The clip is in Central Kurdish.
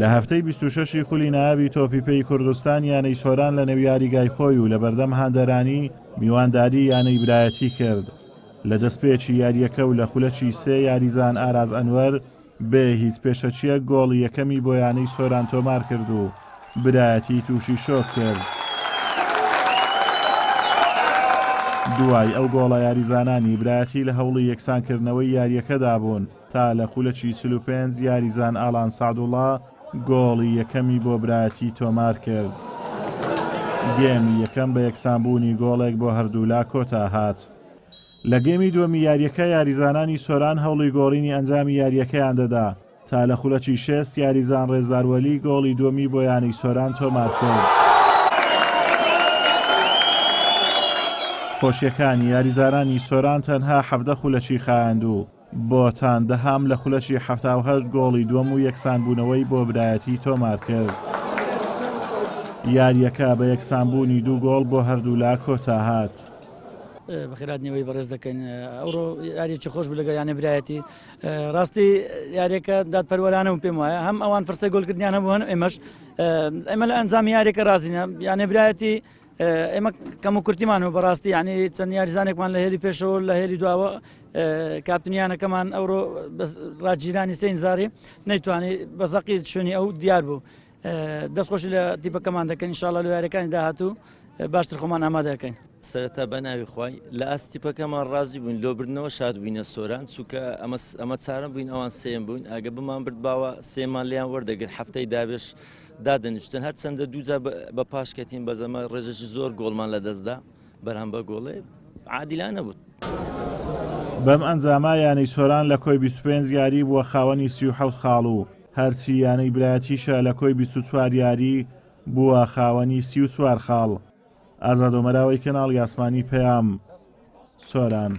لە هەفتەی 26 خولی نایابی تۆپیپەی کوردستان یانەی سۆران لە نێو یاریگای خۆی و لە بەردەم هاندەرانی میوانداری یانەی برایەتی کرد. لە دەستپێکی یاریەکە و لە خولەکی سێ یاریزان ئاراز ئەنوەر بێ هیچ پێشەچیە گۆڵی یەکەمی بۆ یانەی سۆران تۆمار کرد و برایەتی تووشی شۆک کرد. دوای ئەو گۆڵە یاریزانانی برایەتی لە هەوڵی یەکسانکردنەوەی یاریەکەدا بوون تا لە خولەکی 45 یاریزان ئالان سعدوڵا گۆڵی یەکەمی بۆ برایەتی تۆمار کرد. گێمی یەکەم بە یەکسانبوونی گۆڵێک بۆ هەردوولا کۆتا هات. لە گێمی دووەمی یاریەکە یاریزانانی سۆران هەوڵی گۆڕینی ئەنجامی یاریەکەیان دەدا تا لە خولەکی 6 یاریزان ڕێزداروەلی گۆڵی دووەمی بۆ یانەی سۆران تۆمار کرد. خۆشیەکانی یاریزانانی سۆران تەنها 17 خولەکی خایاند و بۆتان دەهام لە خولەکی 78 گۆڵی دووەم و یەکسانبوونەوەی بۆ برایەتی تۆمار کرد. یاریەکە بە یەکسانبوونی دوو گۆڵ بۆ هەردوولا کۆتا هات. بەخێراتنەوەی بەڕێز دەکەین ئەوڕۆ یاریی خۆش بوو لەگەڵ یانە برایەتی ڕاستی یاریەکە دادپەروەرانەوە پێم وایە هەم ئەوان فرسە گۆڵکردیان هەبوون ئێمە لە ئەنجامی یاریەکە رازینە یانە برایەتی ئێمە کەم و کورتیمان و بەڕاستی یعنی چەند یاریزانێکمان لە هێری پێشەوە لە هێری دواوە کاپتنیانەکەمان ئەوڕۆ ڕاجیرانی سێنزاری نەیتوانی بەزەقی شوێنی ئەو دیار بوو دەستخۆشی لە تیپەکەمان دەکەن ئینشاڵڵا لە یاریەکانی داهاتوو باشتر خۆمان ئامادەکەین. سەرەتا بە ناوی خوای لە ئاستیپەکەمان ڕازی بووین لۆبردنەوە شاد بووینە سۆران چونکە ئەمە چارم بووین ئەوان سێم بووین ئەگە بمان برد باوە سێمان لیان وەردەگرت هەفتەی دابێش دادەنیشتن هەر چەندە دووجا بە پاشکەتین بەزەمە ڕێژەشی زۆر گۆڵمان لە دەستدا بەرهەم بە گۆڵێ عادیلانە بوو. بەم ئەنجاما یانەی سۆران لە کۆی 25 یاری بووە خاوەنی 37 خاڵ و هەرچی یانەی برایەتیشە لە کۆی 24 یاری بووە خاوەنی 34 خاڵ. ئازادۆمەراوەی کەناڵی ئاسمانی پەیام سۆران.